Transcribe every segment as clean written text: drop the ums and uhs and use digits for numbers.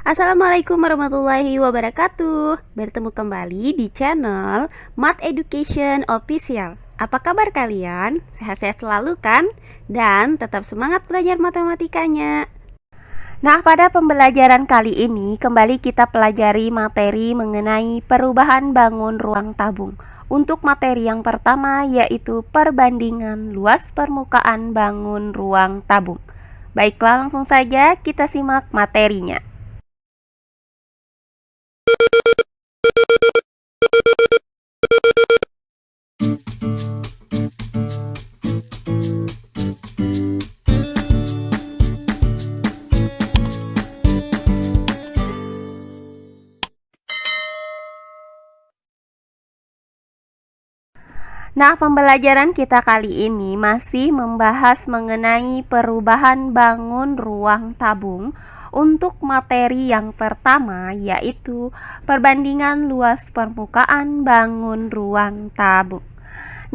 Assalamualaikum warahmatullahi wabarakatuh. Bertemu kembali di channel Math Education Official. Apa kabar kalian? Sehat-sehat selalu kan? Dan tetap semangat belajar matematikanya. Nah, pada pembelajaran kali ini kembali kita pelajari materi mengenai perubahan bangun ruang tabung. Untuk materi yang pertama yaitu perbandingan luas permukaan bangun ruang tabung. Baiklah, langsung saja kita simak materinya. Nah, pembelajaran kita kali ini masih membahas mengenai perubahan bangun ruang tabung untuk materi yang pertama yaitu perbandingan luas permukaan bangun ruang tabung.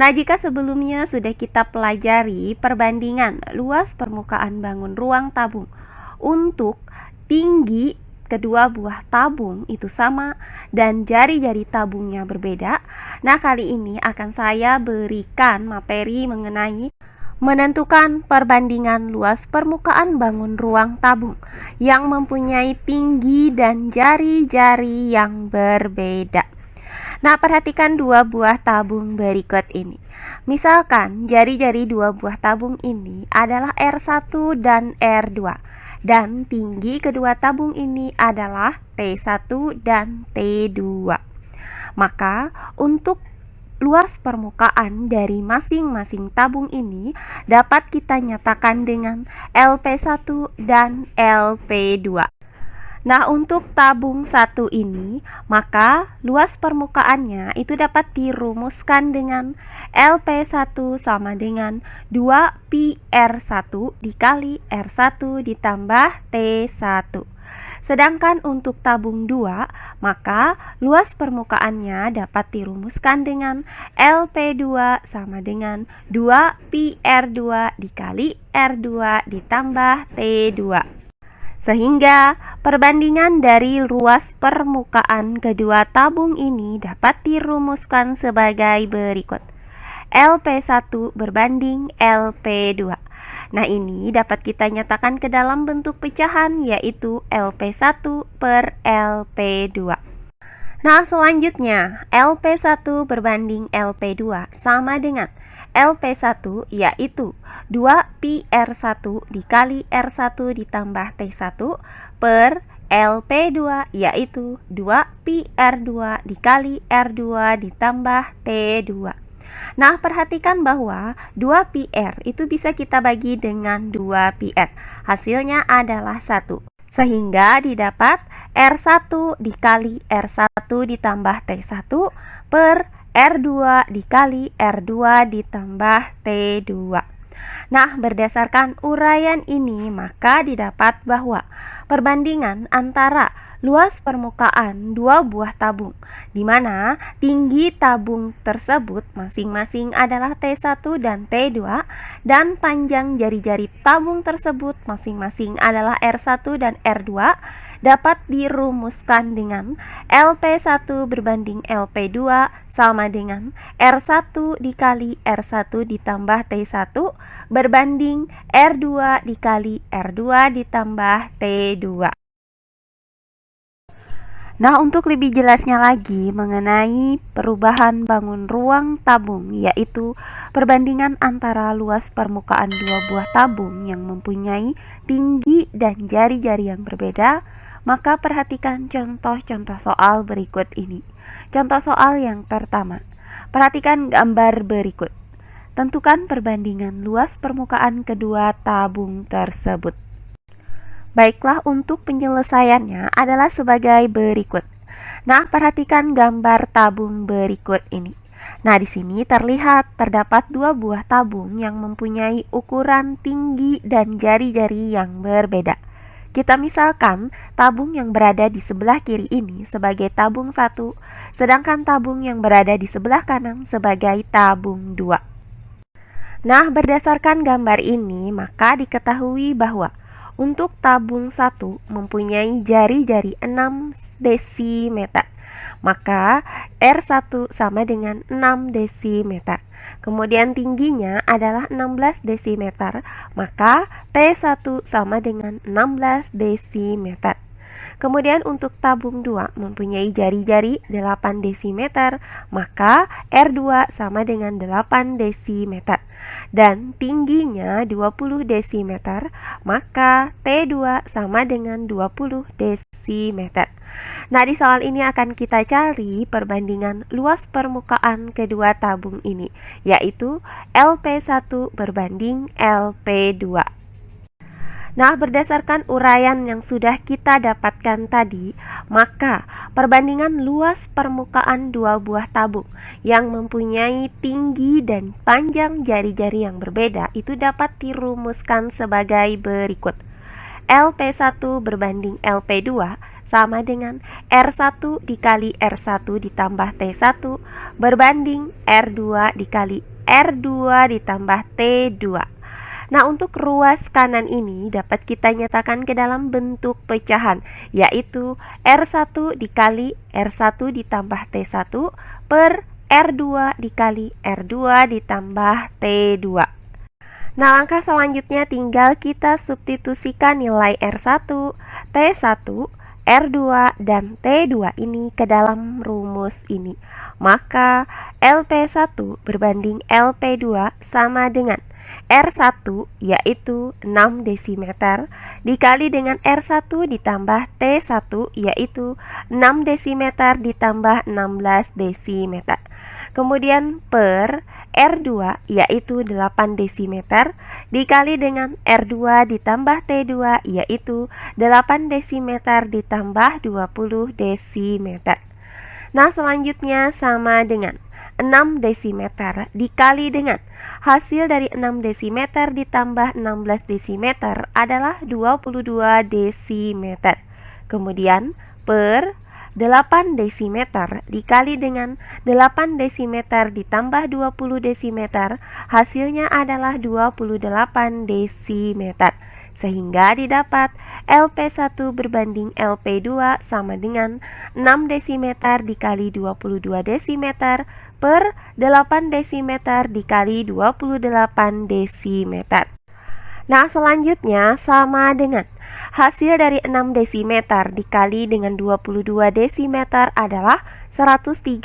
Nah, jika sebelumnya sudah kita pelajari perbandingan luas permukaan bangun ruang tabung untuk tinggi kedua buah tabung itu sama dan jari-jari tabungnya berbeda. Nah, kali ini akan saya berikan materi mengenai menentukan perbandingan luas permukaan bangun ruang tabung yang mempunyai tinggi dan jari-jari yang berbeda. Nah, perhatikan dua buah tabung berikut ini. Misalkan jari-jari dua buah tabung ini adalah R1 dan R2. Dan tinggi kedua tabung ini adalah T1 dan T2. Maka untuk luas permukaan dari masing-masing tabung ini dapat kita nyatakan dengan LP1 dan LP2. Nah, untuk tabung 1 ini, maka luas permukaannya itu dapat dirumuskan dengan LP1 sama dengan 2πr1 dikali R1 ditambah T1. Sedangkan untuk tabung 2, maka luas permukaannya dapat dirumuskan dengan LP2 sama dengan 2πr2 dikali R2 ditambah T2. Sehingga perbandingan dari luas permukaan kedua tabung ini dapat dirumuskan sebagai berikut. LP1 berbanding LP2. Nah, ini dapat kita nyatakan ke dalam bentuk pecahan yaitu LP1 per LP2. Nah, selanjutnya LP1 berbanding LP2 sama dengan LP1 yaitu 2πr1 dikali R1 ditambah T1 per LP2 yaitu 2πr2 dikali R2 ditambah T2. Nah, perhatikan bahwa 2πr itu bisa kita bagi dengan 2πr. Hasilnya adalah 1. Sehingga didapat R1 dikali R1 ditambah T1 per R2 dikali R2 ditambah T2. Nah, berdasarkan uraian ini maka didapat bahwa perbandingan antara luas permukaan dua buah tabung di mana tinggi tabung tersebut masing-masing adalah T1 dan T2 dan panjang jari-jari tabung tersebut masing-masing adalah R1 dan R2 dapat dirumuskan dengan LP1 berbanding LP2 sama dengan R1 dikali R1 ditambah T1 berbanding R2 dikali R2 ditambah T2. Nah, untuk lebih jelasnya lagi mengenai perubahan bangun ruang tabung yaitu perbandingan antara luas permukaan dua buah tabung yang mempunyai tinggi dan jari-jari yang berbeda, maka perhatikan contoh-contoh soal berikut ini. Contoh soal yang pertama, perhatikan gambar berikut. Tentukan perbandingan luas permukaan kedua tabung tersebut. Baiklah, untuk penyelesaiannya adalah sebagai berikut. Nah, perhatikan gambar tabung berikut ini. Nah, di sini terlihat terdapat dua buah tabung yang mempunyai ukuran tinggi dan jari-jari yang berbeda. Kita misalkan tabung yang berada di sebelah kiri ini sebagai tabung 1, sedangkan tabung yang berada di sebelah kanan sebagai tabung 2. Nah, berdasarkan gambar ini, maka diketahui bahwa Untuk tabung 1 mempunyai jari-jari 6 desimeter, maka R1 sama dengan 6 desimeter. Kemudian tingginya adalah 16 desimeter, maka T1 sama dengan 16 desimeter. Kemudian untuk tabung 2 mempunyai jari-jari 8 desimeter, maka R2 sama dengan 8 desimeter. Dan tingginya 20 desimeter, maka T2 sama dengan 20 desimeter. Nah, di soal ini akan kita cari perbandingan luas permukaan kedua tabung ini, yaitu LP1 berbanding LP2. Nah, berdasarkan uraian yang sudah kita dapatkan tadi, maka perbandingan luas permukaan dua buah tabung yang mempunyai tinggi dan panjang jari-jari yang berbeda itu dapat dirumuskan sebagai berikut. LP1 berbanding LP2 sama dengan R1 dikali R1 ditambah T1 berbanding R2 dikali R2 ditambah T2. Nah, untuk ruas kanan ini dapat kita nyatakan ke dalam bentuk pecahan, yaitu R1 dikali R1 ditambah T1 per R2 dikali R2 ditambah T2. Nah, langkah selanjutnya tinggal kita substitusikan nilai R1, T1, R2, dan T2 ini ke dalam rumus ini. Maka LP1 berbanding LP2 sama dengan R1 yaitu 6 desimeter dikali dengan R1 ditambah T1 yaitu 6 desimeter ditambah 16 desimeter. Kemudian per R2 yaitu 8 desimeter dikali dengan R2 ditambah T2 yaitu 8 desimeter ditambah 20 desimeter. Nah, selanjutnya sama dengan 6 desimeter dikali dengan hasil dari 6 desimeter ditambah 16 desimeter adalah 22 desimeter. Kemudian per 8 desimeter dikali dengan 8 desimeter ditambah 20 desimeter hasilnya adalah 28 desimeter. Sehingga didapat LP1 berbanding LP2 sama dengan 6 desimeter dikali 22 desimeter per 8 desimeter dikali 28 desimeter. Nah, selanjutnya sama dengan hasil dari 6 desimeter dikali dengan 22 desimeter adalah 132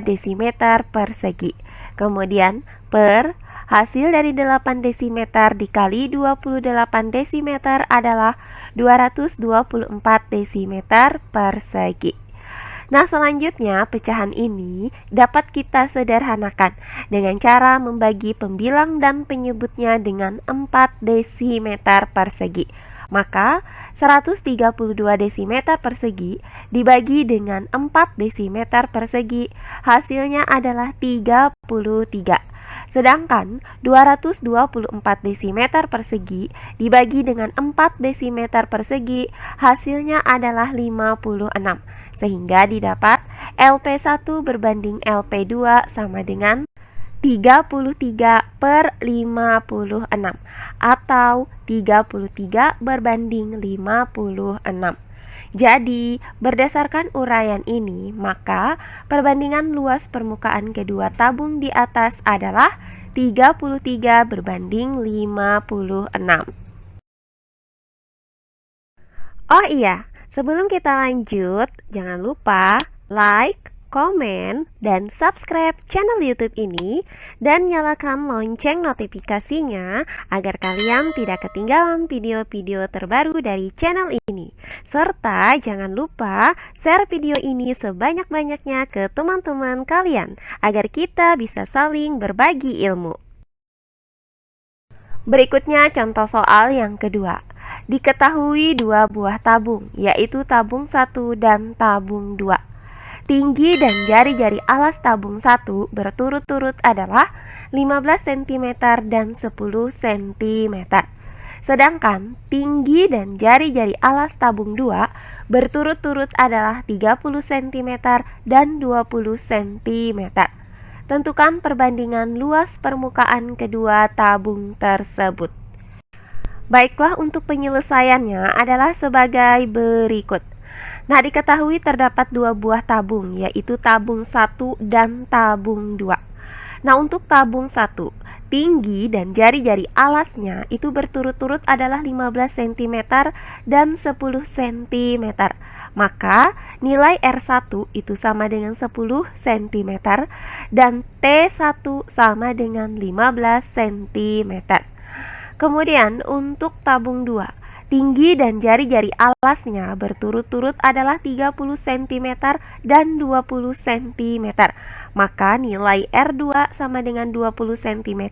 desimeter persegi. Kemudian per hasil dari 8 desimeter dikali 28 desimeter adalah 224 desimeter persegi. Nah, selanjutnya pecahan ini dapat kita sederhanakan dengan cara membagi pembilang dan penyebutnya dengan 4 desimeter persegi. Maka 132 desimeter persegi dibagi dengan 4 desimeter persegi hasilnya adalah 33. Sedangkan 224 desimeter persegi dibagi dengan 4 desimeter persegi hasilnya adalah 56. Sehingga didapat LP1 berbanding LP2 sama dengan 33 per 56 atau 33 berbanding 56. Jadi, berdasarkan uraian ini, maka perbandingan luas permukaan kedua tabung di atas adalah 33 berbanding 56. Oh iya, sebelum kita lanjut, jangan lupa like, komen, dan subscribe channel YouTube ini dan nyalakan lonceng notifikasinya agar kalian tidak ketinggalan video-video terbaru dari channel ini. Serta jangan lupa share video ini sebanyak-banyaknya ke teman-teman kalian agar kita bisa saling berbagi ilmu. Berikutnya contoh soal yang kedua. Diketahui dua buah tabung, yaitu tabung 1 dan tabung 2. Tinggi dan jari-jari alas tabung 1 berturut-turut adalah 15 cm dan 10 cm. Sedangkan tinggi dan jari-jari alas tabung 2 berturut-turut adalah 30 cm dan 20 cm. Tentukan perbandingan luas permukaan kedua tabung tersebut. Baiklah, untuk penyelesaiannya adalah sebagai berikut. Nah, diketahui terdapat dua buah tabung, yaitu tabung 1 dan tabung 2. Nah, untuk tabung 1, tinggi dan jari-jari alasnya itu berturut-turut adalah 15 cm dan 10 cm. Maka nilai R1 itu sama dengan 10 cm dan T1 sama dengan 15 cm. Kemudian untuk tabung 2, tinggi dan jari-jari alasnya berturut-turut adalah 30 cm dan 20 cm. Maka nilai R2 sama dengan 20 cm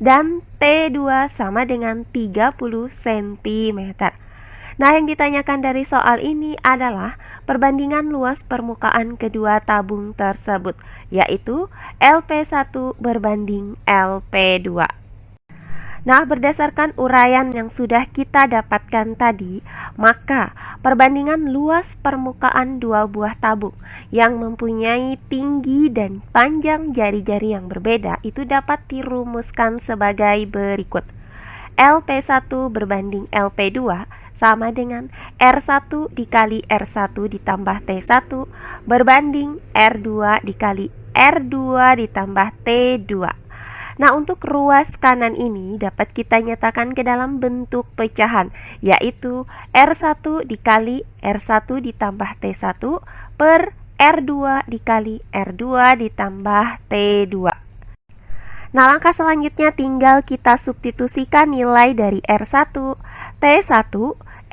dan T2 sama dengan 30 cm. Nah, yang ditanyakan dari soal ini adalah perbandingan luas permukaan kedua tabung tersebut, yaitu LP1 berbanding LP2. Nah, berdasarkan uraian yang sudah kita dapatkan tadi, maka perbandingan luas permukaan dua buah tabung yang mempunyai tinggi dan panjang jari-jari yang berbeda itu dapat dirumuskan sebagai berikut. LP1 berbanding LP2 sama dengan R1 dikali R1 ditambah T1 berbanding R2 dikali R2 ditambah T2. Nah, untuk ruas kanan ini dapat kita nyatakan ke dalam bentuk pecahan, yaitu R1 dikali R1 ditambah T1 per R2 dikali R2 ditambah T2. Nah, langkah selanjutnya tinggal kita substitusikan nilai dari R1, T1,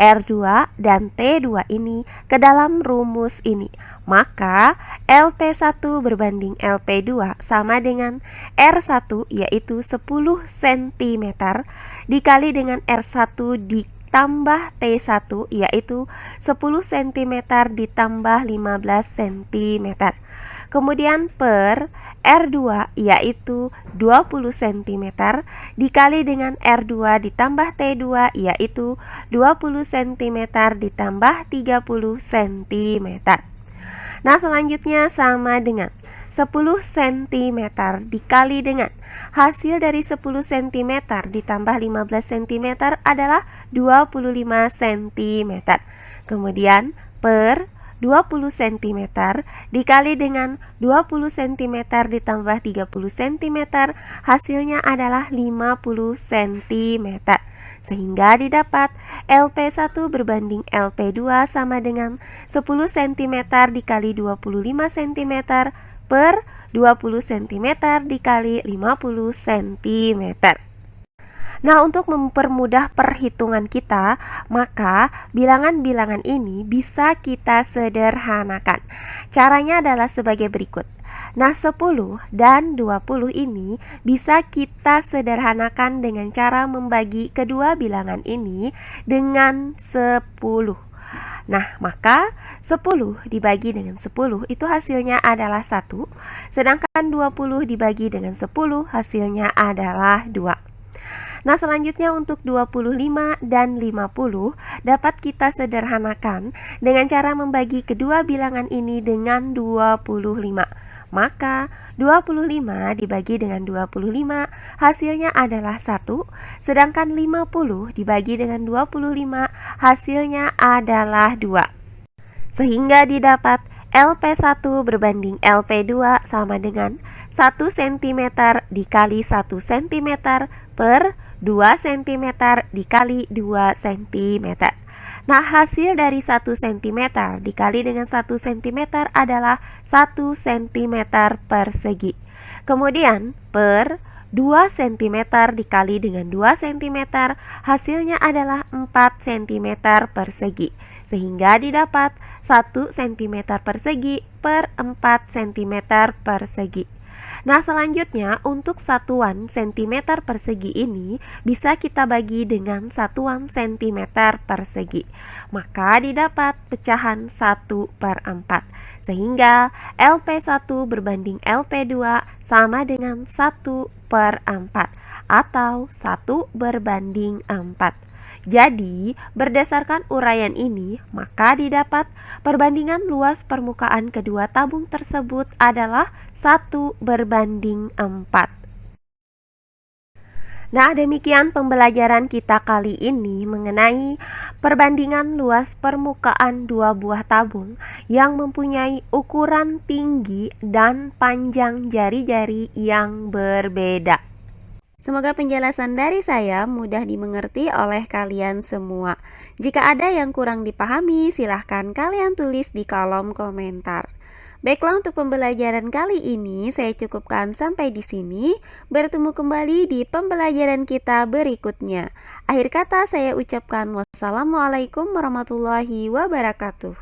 R2, dan T2 ini ke dalam rumus ini. Maka LP1 berbanding LP2 sama dengan R1 yaitu 10 cm dikali dengan R1 ditambah T1 yaitu 10 cm ditambah 15 cm. Kemudian per R2 yaitu 20 cm dikali dengan R2 ditambah T2 yaitu 20 cm ditambah 30 cm. Nah, selanjutnya sama dengan 10 cm dikali dengan hasil dari 10 cm ditambah 15 cm adalah 25 cm. Kemudian per 20 cm dikali dengan 20 cm ditambah 30 cm hasilnya adalah 50 cm. Sehingga didapat LP1 berbanding LP2 sama dengan 10 cm dikali 25 cm per 20 cm dikali 50 cm. Nah, untuk mempermudah perhitungan kita, maka bilangan-bilangan ini bisa kita sederhanakan. Caranya adalah sebagai berikut. Nah, 10 dan 20 ini bisa kita sederhanakan dengan cara membagi kedua bilangan ini dengan 10. Nah, maka 10 dibagi dengan 10 itu hasilnya adalah 1, sedangkan 20 dibagi dengan 10 hasilnya adalah 2. Nah, selanjutnya untuk 25 dan 50 dapat kita sederhanakan dengan cara membagi kedua bilangan ini dengan 25. Maka 25 dibagi dengan 25 hasilnya adalah 1, sedangkan 50 dibagi dengan 25 hasilnya adalah 2. Sehingga didapat LP1 berbanding LP2 sama dengan 1 cm dikali 1 cm per 2 cm dikali 2 cm. Nah, hasil dari 1 cm dikali dengan 1 cm adalah 1 cm persegi. Kemudian per 2 cm dikali dengan 2 cm hasilnya adalah 4 cm persegi. Sehingga didapat 1 cm persegi per 4 cm persegi. Nah, selanjutnya untuk satuan cm persegi ini bisa kita bagi dengan satuan cm persegi. Maka didapat pecahan 1/4. Sehingga LP1 berbanding LP2 sama dengan 1/4 atau 1 berbanding 4. Jadi, berdasarkan uraian ini, maka didapat perbandingan luas permukaan kedua tabung tersebut adalah 1/4. Nah, demikian pembelajaran kita kali ini mengenai perbandingan luas permukaan dua buah tabung yang mempunyai ukuran tinggi dan panjang jari-jari yang berbeda. Semoga penjelasan dari saya mudah dimengerti oleh kalian semua. Jika ada yang kurang dipahami, silahkan kalian tulis di kolom komentar. Baiklah, untuk pembelajaran kali ini saya cukupkan sampai di sini. Bertemu kembali di pembelajaran kita berikutnya. Akhir kata saya ucapkan wassalamualaikum warahmatullahi wabarakatuh.